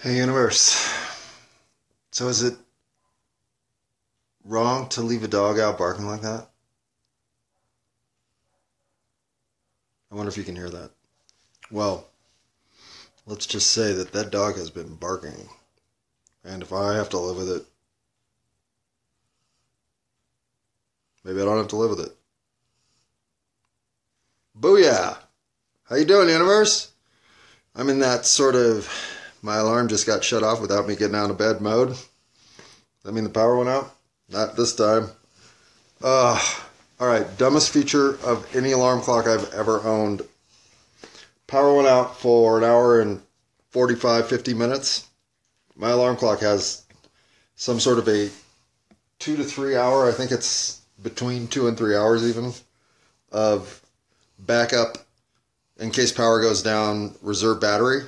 Hey universe, so is it wrong to leave a dog out barking like that? I wonder if you can hear that. Well, let's just say that that dog has been barking, and if I have to live with it, maybe I don't have to live with it. Booyah! How you doing, universe? I'm in that sort of my alarm just got shut off without me getting out of bed mode. Does that mean the power went out? Not this time. Alright, dumbest feature of any alarm clock I've ever owned. Power went out for an hour and 45, 50 minutes. My alarm clock has some sort of a 2 to 3 hour, I think it's between 2 and 3 hours even, of backup in case power goes down, reserve battery.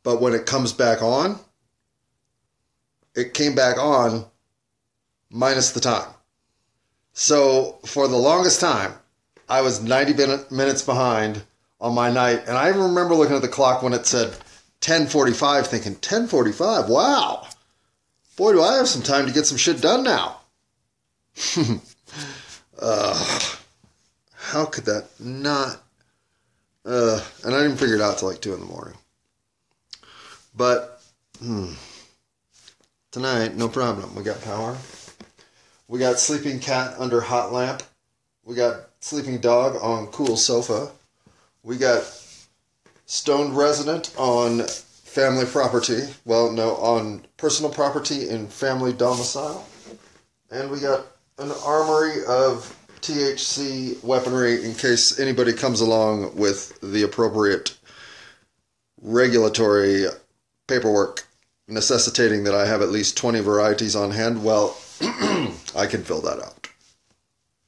But when it comes back on, it came back on minus the time. So for the longest time, I was 90 minutes behind on my night. And I even remember looking at the clock when it said 10:45, thinking, 10:45, wow. Boy, do I have some time to get some shit done now. How could that not... and I didn't figure it out till like 2 in the morning. But tonight, no problem. We got power. We got sleeping cat under hot lamp. We got sleeping dog on cool sofa. We got stoned resident on family property. Well, no, on personal property in family domicile. And we got an armory of THC weaponry in case anybody comes along with the appropriate regulatory paperwork necessitating that I have at least 20 varieties on hand. Well, I can fill that out.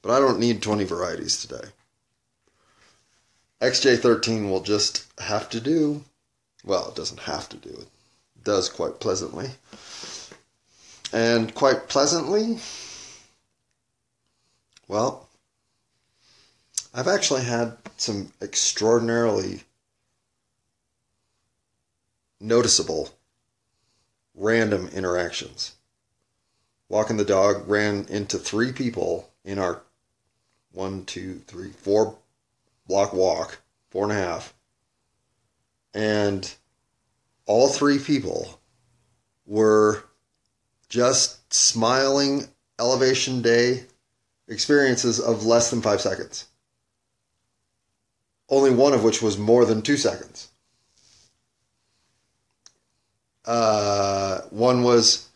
But I don't need 20 varieties today. XJ13 will just have to do. Well, it doesn't have to do. It does quite pleasantly. And quite pleasantly, well, I've actually had some extraordinarily noticeable random interactions. Walking the dog, ran into 3 people in our 4 block walk, 4.5. And all 3 people were just smiling elevation day experiences of less than 5 seconds. Only one of which was more than 2 seconds. One was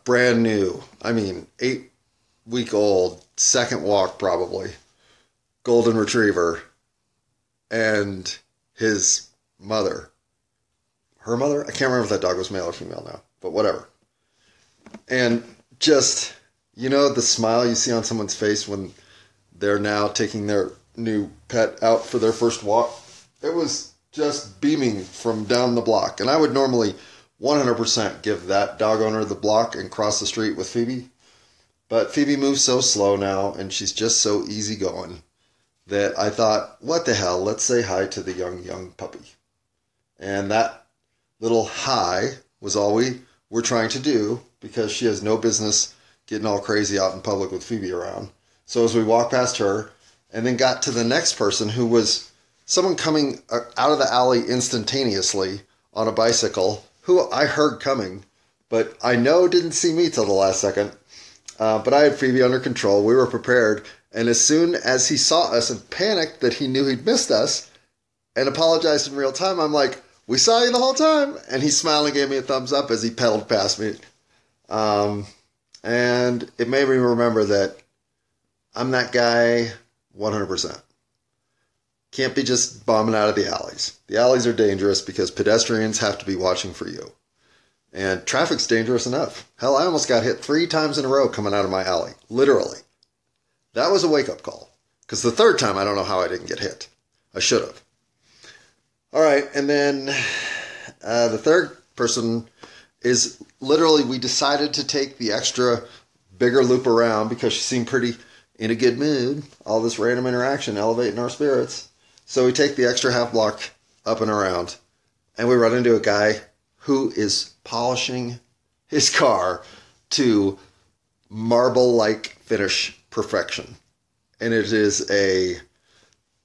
brand new. 8-week-old, second walk probably. Golden retriever. And his mother. Her mother? I can't remember if that dog was male or female now. But whatever. And just, the smile you see on someone's face when they're now taking their new pet out for their first walk. It was just beaming from down the block. And I would normally 100% give that dog owner the block and cross the street with Phoebe. But Phoebe moves so slow now, and she's just so easygoing that I thought, what the hell, let's say hi to the young puppy. And that little hi was all we were trying to do, because she has no business getting all crazy out in public with Phoebe around. So as we walked past her, and then got to the next person, who was someone coming out of the alley instantaneously on a bicycle, who I heard coming, but I know didn't see me till the last second. But I had Phoebe under control. We were prepared. And as soon as he saw us and panicked that he knew he'd missed us and apologized in real time, I'm like, we saw you the whole time. And he smiled and gave me a thumbs up as he pedaled past me. And it made me remember that I'm that guy 100%. Can't be just bombing out of the alleys. The alleys are dangerous because pedestrians have to be watching for you. And traffic's dangerous enough. Hell, I almost got hit 3 times in a row coming out of my alley. Literally. That was a wake-up call. Because the 3rd time, I don't know how I didn't get hit. I should have. Alright, and then the 3rd person is literally, we decided to take the extra bigger loop around because she seemed pretty in a good mood. All this random interaction elevating our spirits. So we take the extra half block up and around, and we run into a guy who is polishing his car to marble-like finish perfection. And it is a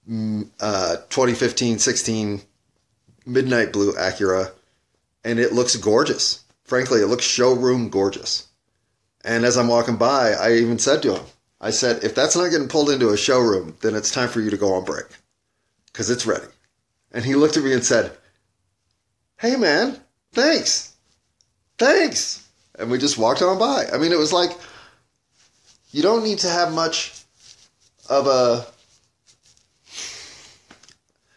2015-16 midnight blue Acura, and it looks gorgeous. Frankly, it looks showroom gorgeous. And as I'm walking by, I even said to him, I said, if that's not getting pulled into a showroom, then it's time for you to go on break, because it's ready. And he looked at me and said, hey man, thanks. And we just walked on by. I mean, it was like, you don't need to have much of a,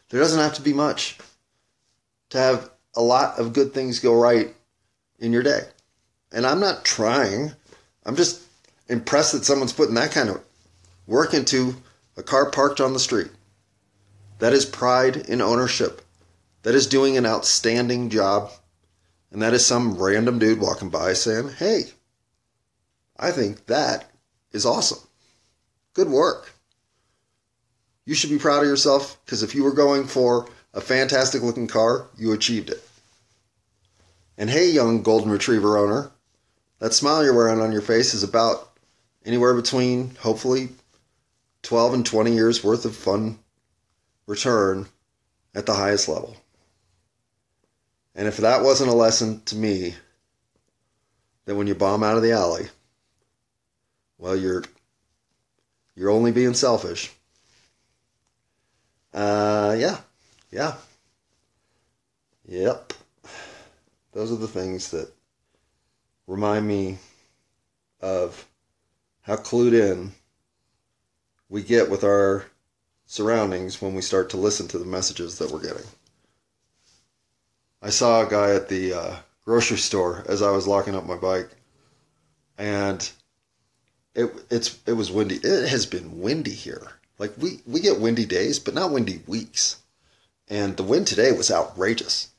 there doesn't have to be much to have a lot of good things go right in your day. And I'm not trying. I'm just impressed that someone's putting that kind of work into a car parked on the street. That is pride in ownership. That is doing an outstanding job. And that is some random dude walking by saying, hey, I think that is awesome. Good work. You should be proud of yourself, because if you were going for a fantastic looking car, you achieved it. And hey, young golden retriever owner, that smile you're wearing on your face is about anywhere between, hopefully, 12 and 20 years worth of fun return at the highest level. And if that wasn't a lesson to me, then when you bomb out of the alley, well, you're only being selfish. Yep. Those are the things that remind me of how clued in we get with our surroundings when we start to listen to the messages that we're getting. I saw a guy at the grocery store as I was locking up my bike, and it was windy. It has been windy here. Like we get windy days, but not windy weeks. And the wind today was outrageous.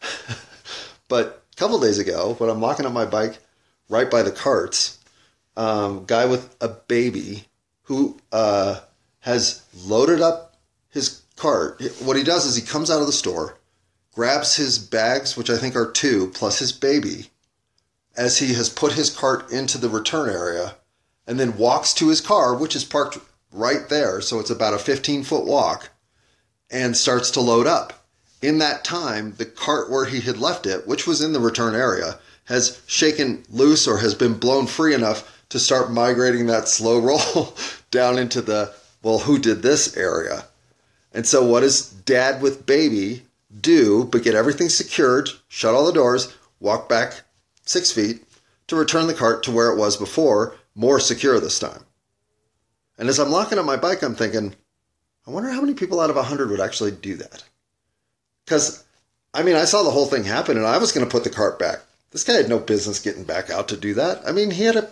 But a couple days ago, when I'm locking up my bike right by the carts, guy with a baby who has loaded up his cart. What he does is he comes out of the store, grabs his bags, which I think are 2, plus his baby, as he has put his cart into the return area, and then walks to his car, which is parked right there, so it's about a 15-foot walk, and starts to load up. In that time, the cart where he had left it, which was in the return area, has shaken loose or has been blown free enough to start migrating that slow roll down into the, well, who did this area? And so what does dad with baby do but get everything secured, shut all the doors, walk back 6 feet to return the cart to where it was before, more secure this time. And as I'm locking up my bike, I'm thinking, I wonder how many people out of 100 would actually do that. Because, I mean, I saw the whole thing happen and I was going to put the cart back. This guy had no business getting back out to do that. I mean, he had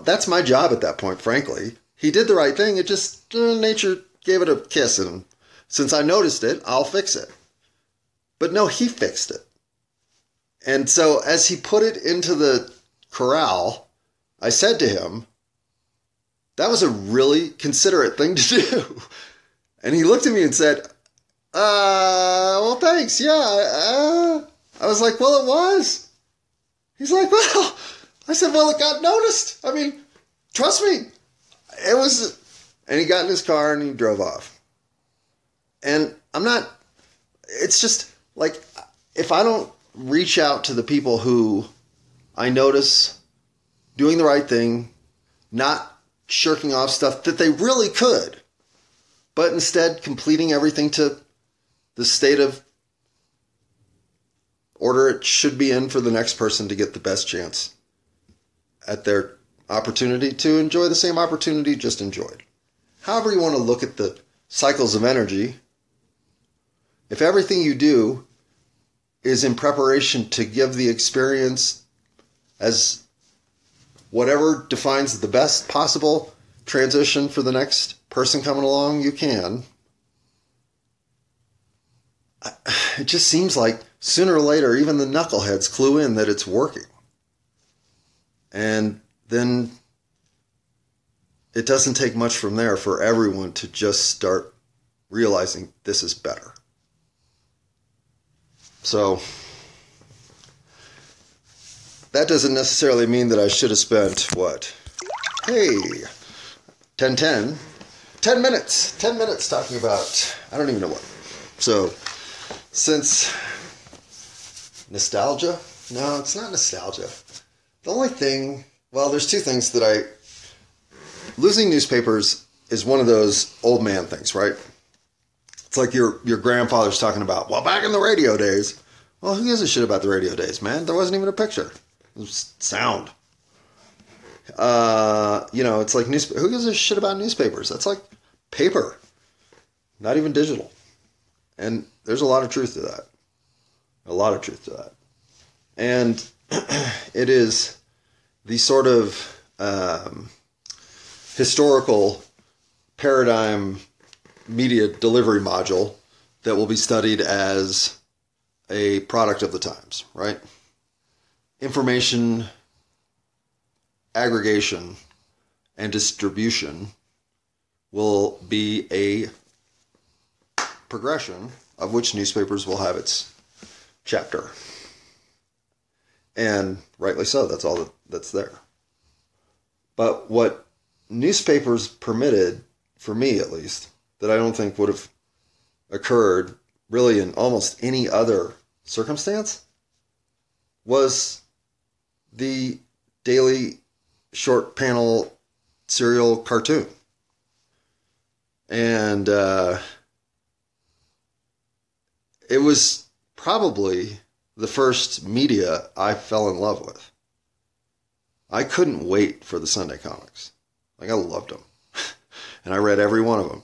that's my job at that point, frankly. He did the right thing. It just, nature gave it a kiss. And since I noticed it, I'll fix it. But no, he fixed it. And so as he put it into the corral, I said to him, that was a really considerate thing to do. And he looked at me and said, well, thanks. Yeah. I was like, well, it was. He's like, well, I said, well, it got noticed. I mean, trust me, it was. And he got in his car and he drove off. And it's just like, if I don't reach out to the people who I notice doing the right thing, not shirking off stuff that they really could, but instead completing everything to the state of order it should be in for the next person to get the best chance at their opportunity to enjoy the same opportunity just enjoyed. However you want to look at the cycles of energy, if everything you do is in preparation to give the experience as whatever defines the best possible transition for the next person coming along, you can. It just seems like sooner or later, even the knuckleheads clue in that it's working. And then it doesn't take much from there for everyone to just start realizing this is better. So that doesn't necessarily mean that I should have spent, what? Hey, 10 minutes. 10 minutes talking about, I don't even know what. So, since nostalgia? No, it's not nostalgia. The only thing, well, there's two things that losing newspapers is one of those old man things, right? It's like your grandfather's talking about, well, back in the radio days. Well, who gives a shit about the radio days, man? There wasn't even a picture. It was sound. It's like who gives a shit about newspapers? That's like paper, not even digital. And there's a lot of truth to that. A lot of truth to that. And it is the sort of historical paradigm media delivery module that will be studied as a product of the times, right? Information aggregation and distribution will be a progression of which newspapers will have its chapter. And rightly so, that's all that's there. But what newspapers permitted, for me at least, that I don't think would have occurred really in almost any other circumstance, was the daily short panel serial cartoon. And it was probably the first media I fell in love with. I couldn't wait for the Sunday comics. Like, I loved them. And I read every one of them.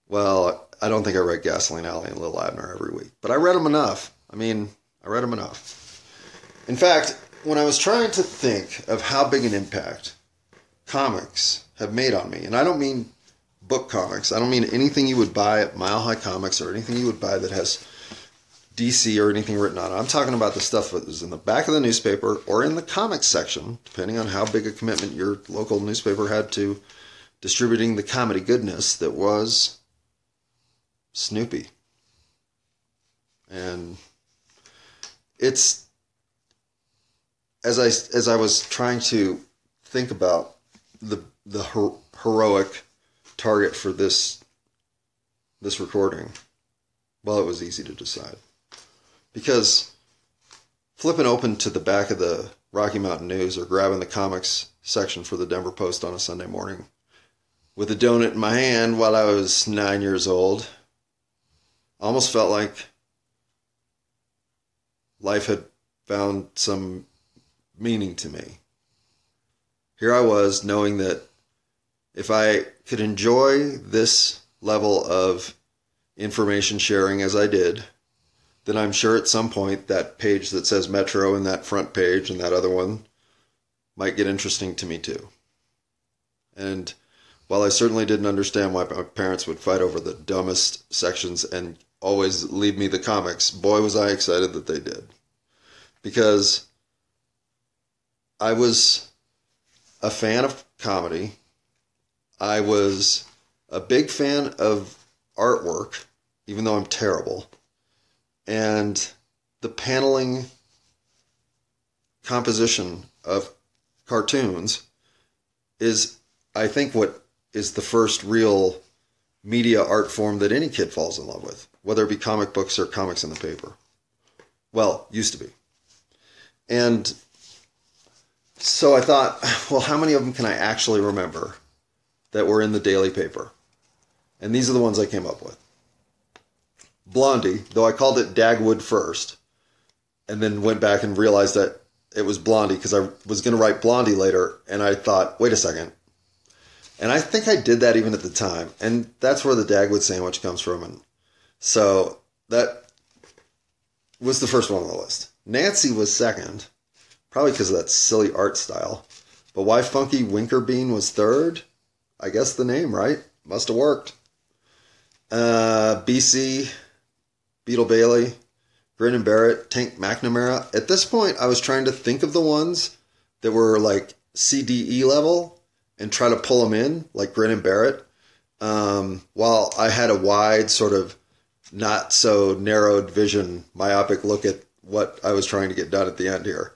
Well, I don't think I read Gasoline Alley and Little Abner every week. But I read them enough. I read them enough. In fact, when I was trying to think of how big an impact comics have made on me, and I don't mean book comics, I don't mean anything you would buy at Mile High Comics or anything you would buy that has DC or anything written on it. I'm talking about the stuff that was in the back of the newspaper or in the comics section, depending on how big a commitment your local newspaper had to distributing the comedy goodness that was Snoopy. And it's, as I was trying to think about the heroic target for this recording, well, it was easy to decide. Because flipping open to the back of the Rocky Mountain News or grabbing the comics section for the Denver Post on a Sunday morning with a donut in my hand while I was 9 years old almost felt like life had found some meaning to me. Here I was knowing that if I could enjoy this level of information sharing as I did, then I'm sure at some point that page that says Metro and that front page and that other one might get interesting to me too. And while I certainly didn't understand why my parents would fight over the dumbest sections and always leave me the comics, boy was I excited that they did. Because I was a fan of comedy. I was a big fan of artwork, even though I'm terrible. And the paneling composition of cartoons is, I think, what is the first real media art form that any kid falls in love with, whether it be comic books or comics in the paper. Well, used to be. And so I thought, well, how many of them can I actually remember that were in the daily paper? And these are the ones I came up with. Blondie, though I called it Dagwood first, and then went back and realized that it was Blondie because I was going to write Blondie later, and I thought, wait a second. And I think I did that even at the time, and that's where the Dagwood sandwich comes from. And so that was the first one on the list. Nancy was second, probably because of that silly art style. But why Funky Winkerbean was third? I guess the name, right? Must have worked. BC, Beetle Bailey, Grin and Barrett, Tank McNamara. At this point, I was trying to think of the ones that were like CDE level and try to pull them in, like Grin and Barrett, while I had a wide sort of not so narrowed vision, myopic look at what I was trying to get done at the end here.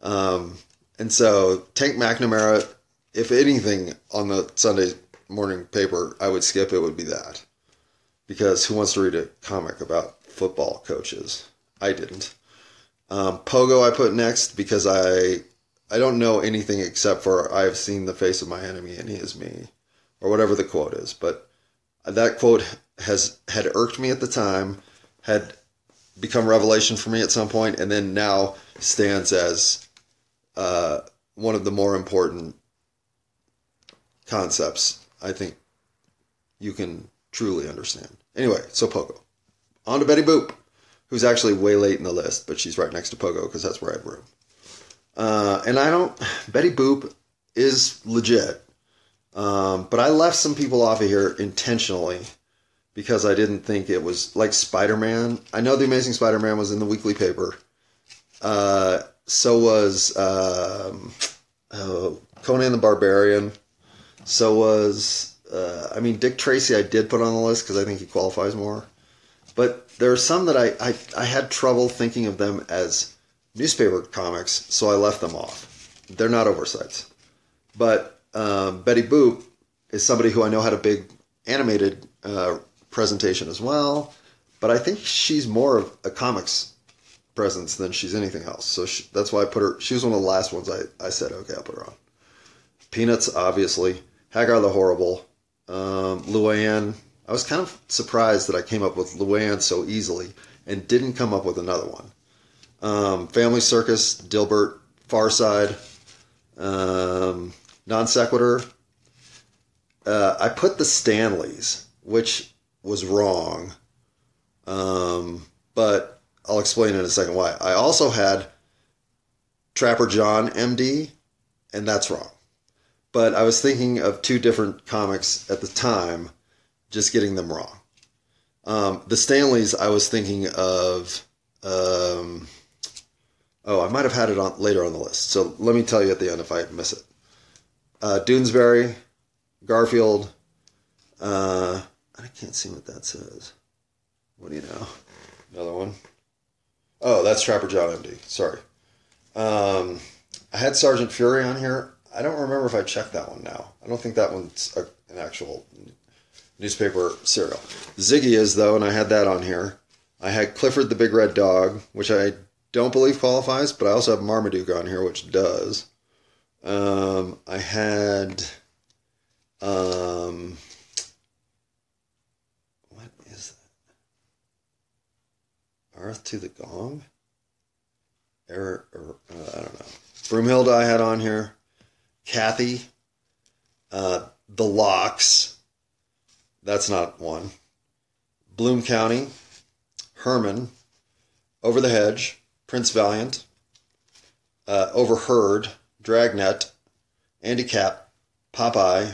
And so Tank McNamara, if anything on the Sunday morning paper I would skip, it would be that. Because who wants to read a comic about football coaches? I didn't. Pogo I put next because I don't know anything except for I have seen the face of my enemy and he is me. Or whatever the quote is. But that quote had irked me at the time, had become revelation for me at some point, and then now stands as one of the more important concepts I think you can truly understand. Anyway, so Pogo. On to Betty Boop, who's actually way late in the list, but she's right next to Pogo because that's where I have room. Betty Boop is legit, but I left some people off of here intentionally because I didn't think it was like Spider-Man. I know The Amazing Spider-Man was in the weekly paper. So was Conan the Barbarian. So was, Dick Tracy I did put on the list because I think he qualifies more. But there are some that I had trouble thinking of them as newspaper comics, so I left them off. They're not oversights. But Betty Boop is somebody who I know had a big animated presentation as well, but I think she's more of a comics presence than she's anything else. So that's why I put her. She was one of the last ones I said, okay, I'll put her on. Peanuts, obviously. Hagar the Horrible. Luann. I was kind of surprised that I came up with Luann so easily and didn't come up with another one. Family Circus, Dilbert, Far Side, Non Sequitur. I put the Stanleys, which was wrong, but I'll explain in a second why. I also had Trapper John, MD, and that's wrong. But I was thinking of two different comics at the time, just getting them wrong. The Stanleys, I was thinking of... I might have had it on later on the list. So let me tell you at the end if I miss it. Doonesbury, Garfield. I can't see what that says. What do you know? Another one. Oh, that's Trapper John MD. Sorry. I had Sergeant Fury on here. I don't remember if I checked that one now. I don't think that one's an actual newspaper serial. Ziggy is, though, and I had that on here. I had Clifford the Big Red Dog, which I don't believe qualifies, but I also have Marmaduke on here, which does. I had... what is that? Earth to the Gong? I don't know. Broomhilda I had on here. Kathy. The Locks. That's not one. Bloom County. Herman. Over the Hedge. Prince Valiant. Overheard. Dragnet. Andy Cap. Popeye.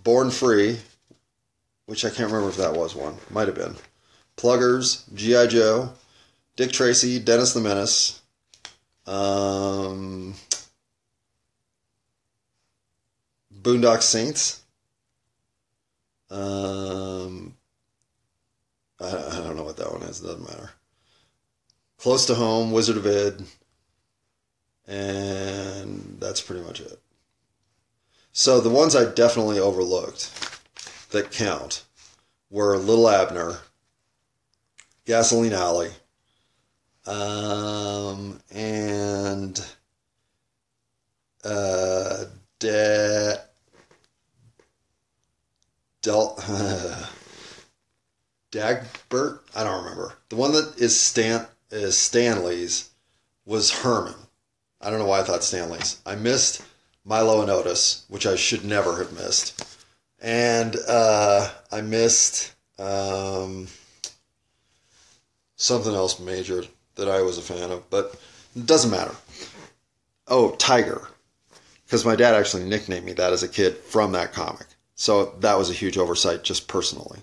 Born Free, which I can't remember if that was one. Might have been. Pluggers. G.I. Joe. Dick Tracy. Dennis the Menace. Boondock Saints. I don't know what that one is. It doesn't matter. Close to Home, Wizard of Id, and that's pretty much it. So the ones I definitely overlooked that count were Little Abner, Gasoline Alley, and Dagbert? I don't remember. The one that is Stanley's was Herman. I don't know why I thought Stanley's. I missed Milo and Otis, which I should never have missed. And I missed something else major that I was a fan of, but it doesn't matter. Oh, Tiger. Because my dad actually nicknamed me that as a kid from that comic. So that was a huge oversight just personally.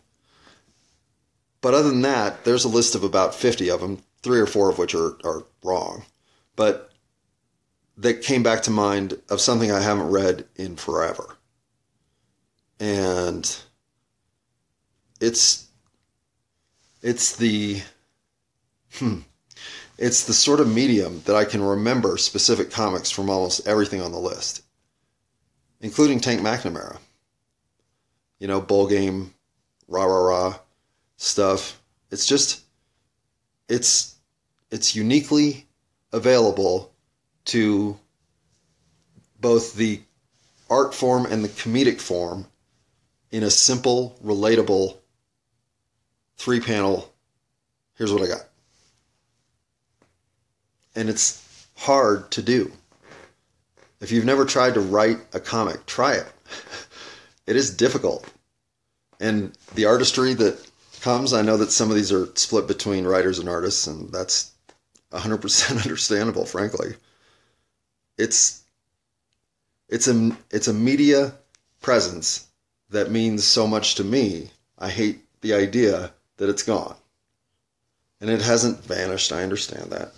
But other than that, there's a list of about 50 of them, 3 or 4 of which are wrong. But that came back to mind of something I haven't read in forever. And it's it's the it's the sort of medium that I can remember specific comics from almost everything on the list, including Tank McNamara. You know, Bowl Game, rah rah rah stuff. It's just it's uniquely available to both the art form and the comedic form in a simple, relatable 3-panel, here's what I got. And it's hard to do. If you've never tried to write a comic, try it. It is difficult. And the artistry that comes, I know that some of these are split between writers and artists, and that's 100% understandable, frankly. It's a media presence that means so much to me. I hate the idea that it's gone. And it hasn't vanished, I understand that.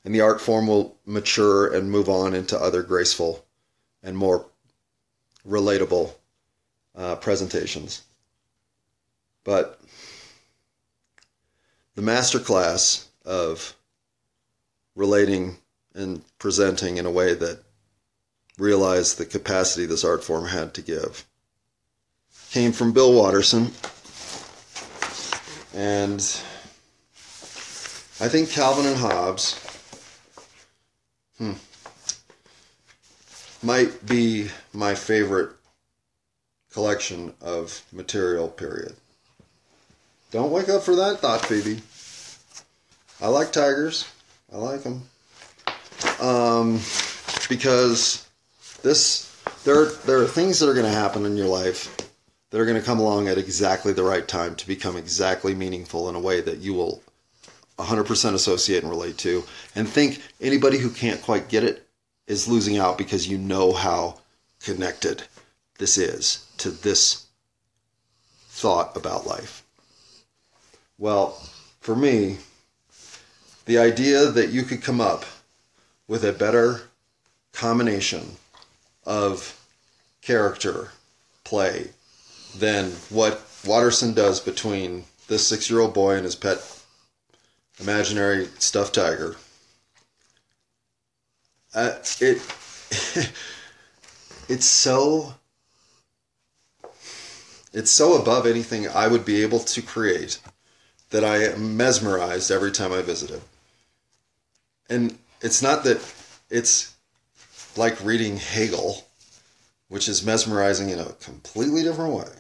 And the art form will mature and move on into other graceful and more relatable presentations. But the masterclass of relating and presenting in a way that realized the capacity this art form had to give came from Bill Watterson. And I think Calvin and Hobbes might be my favorite collection of material, period. Don't wake up for that thought, Phoebe. I like tigers. I like them. Because there are things that are going to happen in your life that are going to come along at exactly the right time to become exactly meaningful in a way that you will 100% associate and relate to, and think anybody who can't quite get it is losing out because you know how connected this is to this thought about life. Well, for me, the idea that you could come up with a better combination of character play than what Watterson does between this 6-year-old boy and his pet imaginary stuffed tiger. It's so above anything I would be able to create that I am mesmerized every time I visit it. And it's not that it's like reading Hegel, which is mesmerizing in a completely different way.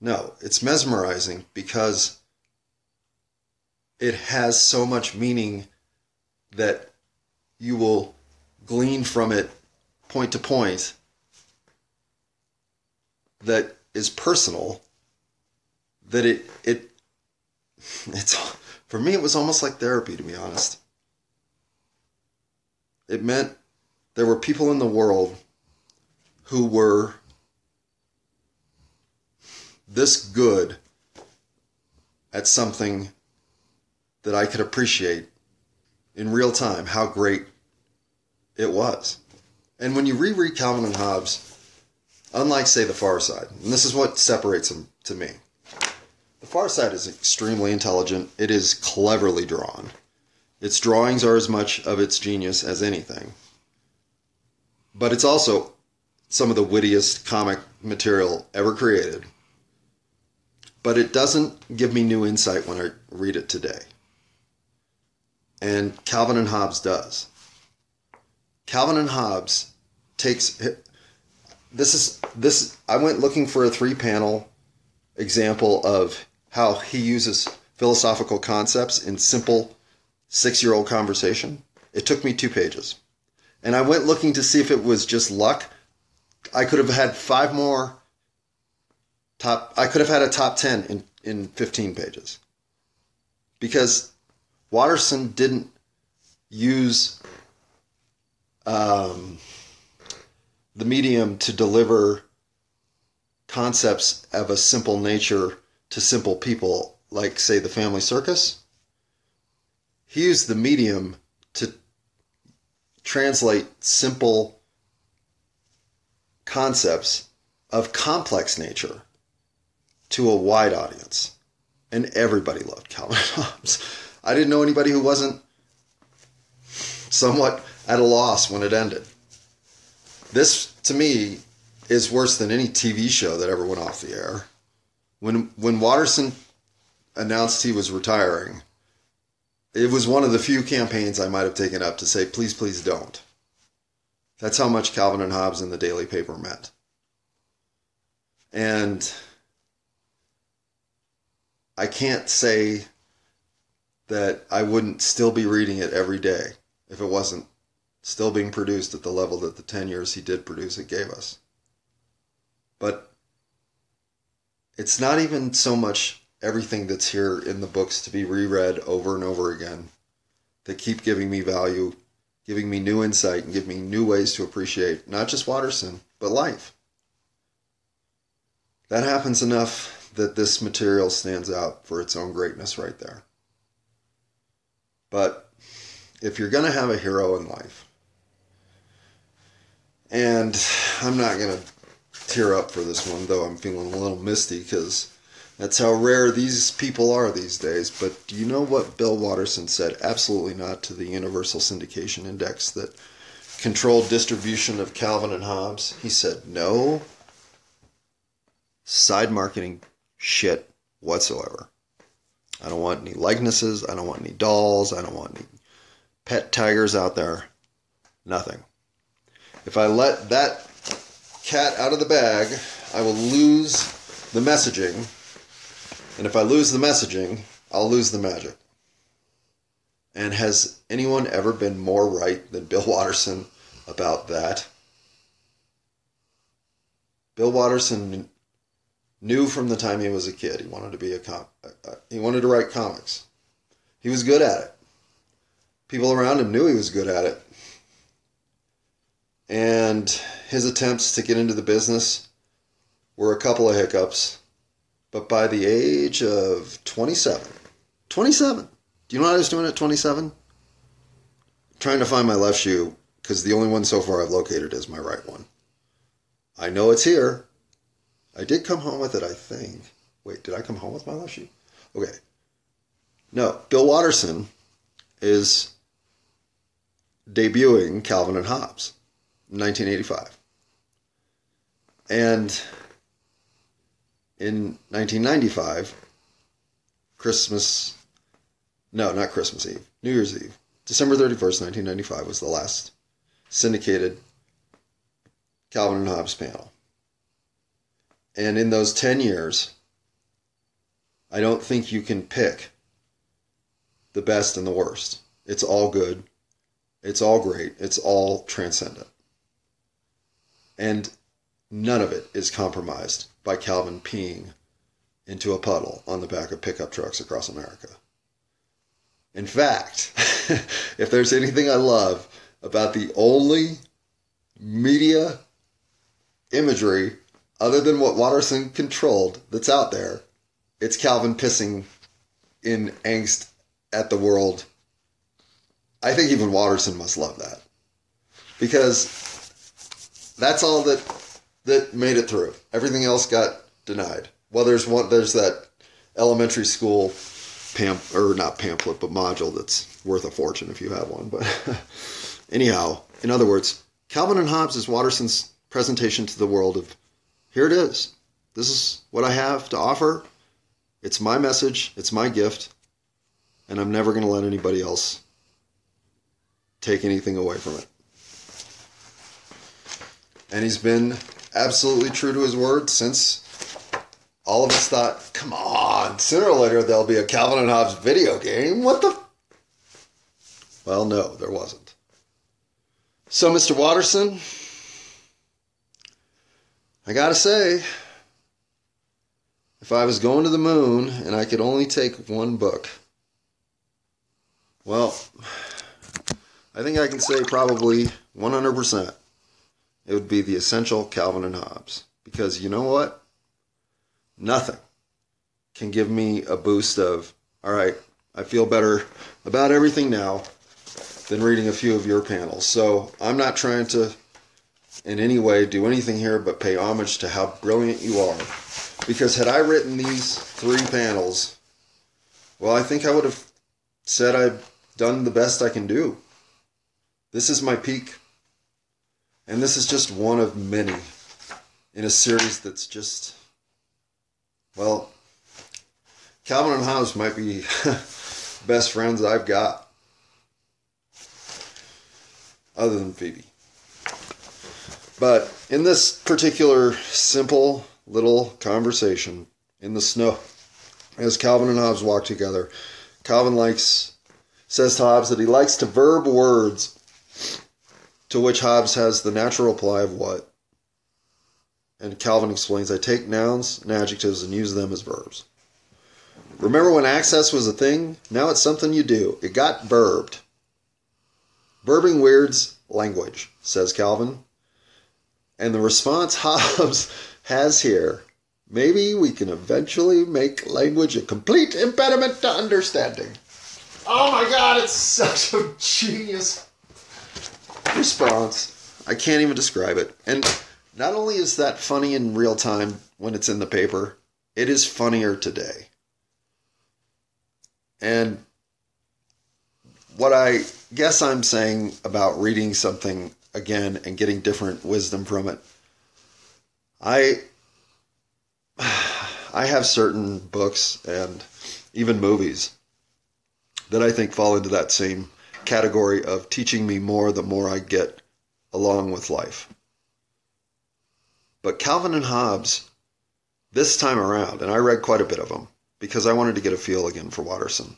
No, it's mesmerizing because it has so much meaning that you will glean from it point to point that is personal, that it's for me it was almost like therapy, to be honest. It meant there were people in the world who were this good at something that I could appreciate in real time how great it was. And when you reread Calvin and Hobbes, unlike, say, The Far Side, and this is what separates them to me, The Far Side is extremely intelligent. It is cleverly drawn. Its drawings are as much of its genius as anything. But it's also some of the wittiest comic material ever created. But it doesn't give me new insight when I read it today. And Calvin and Hobbes does. Calvin and Hobbes takes... I went looking for a 3-panel example of how he uses philosophical concepts in simple 6-year-old conversation. It took me 2 pages. And I went looking to see if it was just luck. I could have had 5 more I could have had a top 10 in 15 pages. Because Watterson didn't use the medium to deliver concepts of a simple nature to simple people, like, say, the Family Circus. He used the medium to translate simple concepts of complex nature to a wide audience. And everybody loved Calvin and Hobbes. I didn't know anybody who wasn't somewhat at a loss when it ended. This, to me, is worse than any TV show that ever went off the air. When Watterson announced he was retiring, it was one of the few campaigns I might have taken up to say, please, please don't. That's how much Calvin and Hobbes in the daily paper meant. And I can't say that I wouldn't still be reading it every day if it wasn't still being produced at the level that the 10 years he did produce it gave us. But it's not even so much everything that's here in the books to be reread over and over again that keep giving me value, giving me new insight, and giving me new ways to appreciate not just Watterson, but life. That happens enough that this material stands out for its own greatness right there. But if you're going to have a hero in life, and I'm not going to tear up for this one, though I'm feeling a little misty because that's how rare these people are these days. But do you know what Bill Watterson said? Absolutely not to the Universal Syndication Index that controlled distribution of Calvin and Hobbes. He said, no side marketing shit whatsoever. I don't want any likenesses. I don't want any dolls. I don't want any pet tigers out there. Nothing. If I let that cat out of the bag, I will lose the messaging. And if I lose the messaging, I'll lose the magic. And has anyone ever been more right than Bill Watterson about that? Bill Watterson knew from the time he was a kid he wanted to be he wanted to write comics. He was good at it. People around him knew he was good at it. And his attempts to get into the business were a couple of hiccups. But by the age of 27, do you know what I was doing at 27? Trying to find my left shoe, because the only one so far I've located is my right one. I know it's here. I did come home with it, I think. Wait, did I come home with my left shoe? Okay. No, Bill Watterson is debuting Calvin and Hobbes in 1985. And in 1995, New Year's Eve, December 31st, 1995 was the last syndicated Calvin and Hobbes panel. And in those 10 years, I don't think you can pick the best and the worst. It's all good. It's all great. It's all transcendent. And none of it is compromised by Calvin peeing into a puddle on the back of pickup trucks across America. In fact, if there's anything I love about the only media imagery other than what Watterson controlled that's out there, it's Calvin pissing in angst at the world. I think even Watterson must love that, because that's all that made it through. Everything else got denied. Well, there's that elementary school not pamphlet, but module that's worth a fortune if you have one. But anyhow, in other words, Calvin and Hobbes is Watterson's presentation to the world of, here it is. This is what I have to offer. It's my message. It's my gift. And I'm never going to let anybody else take anything away from it. And he's been absolutely true to his word since all of us thought, come on, sooner or later there'll be a Calvin and Hobbes video game. What the? Well, no, there wasn't. So, Mr. Watterson, I gotta say, if I was going to the moon and I could only take one book, well, I think I can say probably 100% it would be The Essential Calvin and Hobbes. Because you know what? Nothing can give me a boost of, all right, I feel better about everything now than reading a few of your panels. So I'm not trying to in any way do anything here but pay homage to how brilliant you are. Because had I written these 3 panels Well, I think I would have said I've done the best I can do. This is my peak. And this is just one of many in a series that's just, well, Calvin and Hobbes might be best friends I've got. Other than Phoebe. But in this particular simple little conversation in the snow, as Calvin and Hobbes walk together, Calvin says to Hobbes that he likes to verb words, to which Hobbes has the natural reply of what? And Calvin explains, I take nouns and adjectives and use them as verbs. Remember when access was a thing? Now it's something you do. It got verbed. Verbing weirds language, says Calvin. And the response Hobbes has here, maybe we can eventually make language a complete impediment to understanding. Oh my God, it's such a genius response. I can't even describe it. And not only is that funny in real time when it's in the paper, it is funnier today. And what I guess I'm saying about reading something again and getting different wisdom from it, I have certain books and even movies that I think fall into that same category of teaching me more the more I get along with life. But Calvin and Hobbes, this time around, and I read quite a bit of them because I wanted to get a feel again for Watterson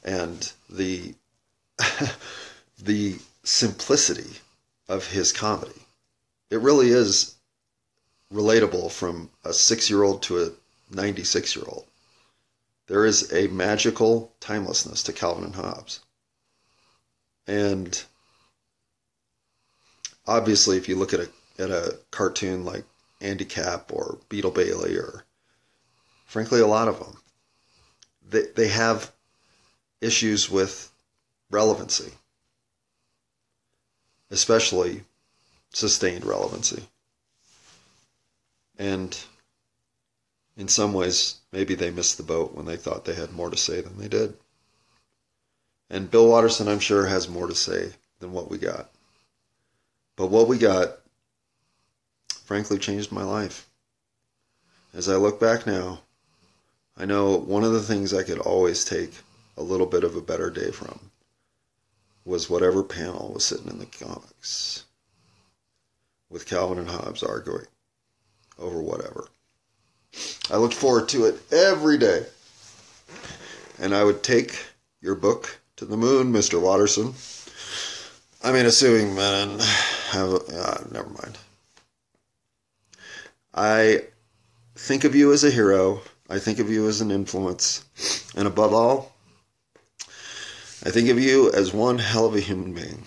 and the simplicity of his comedy. It really is relatable from a 6-year-old to a 96-year-old. There is a magical timelessness to Calvin and Hobbes. And obviously, if you look at a cartoon like Andy Capp or Beetle Bailey, or frankly a lot of them, they have issues with relevancy, especially sustained relevancy. And in some ways, maybe they missed the boat when they thought they had more to say than they did. And Bill Watterson, I'm sure, has more to say than what we got. But what we got, frankly, changed my life. As I look back now, I know one of the things I could always take a little bit of a better day from was whatever panel was sitting in the comics with Calvin and Hobbes arguing over whatever. I looked forward to it every day. And I would take your book to the moon, Mr. Watterson. I mean, assuming men have... never mind. I think of you as a hero. I think of you as an influence. And above all, I think of you as one hell of a human being.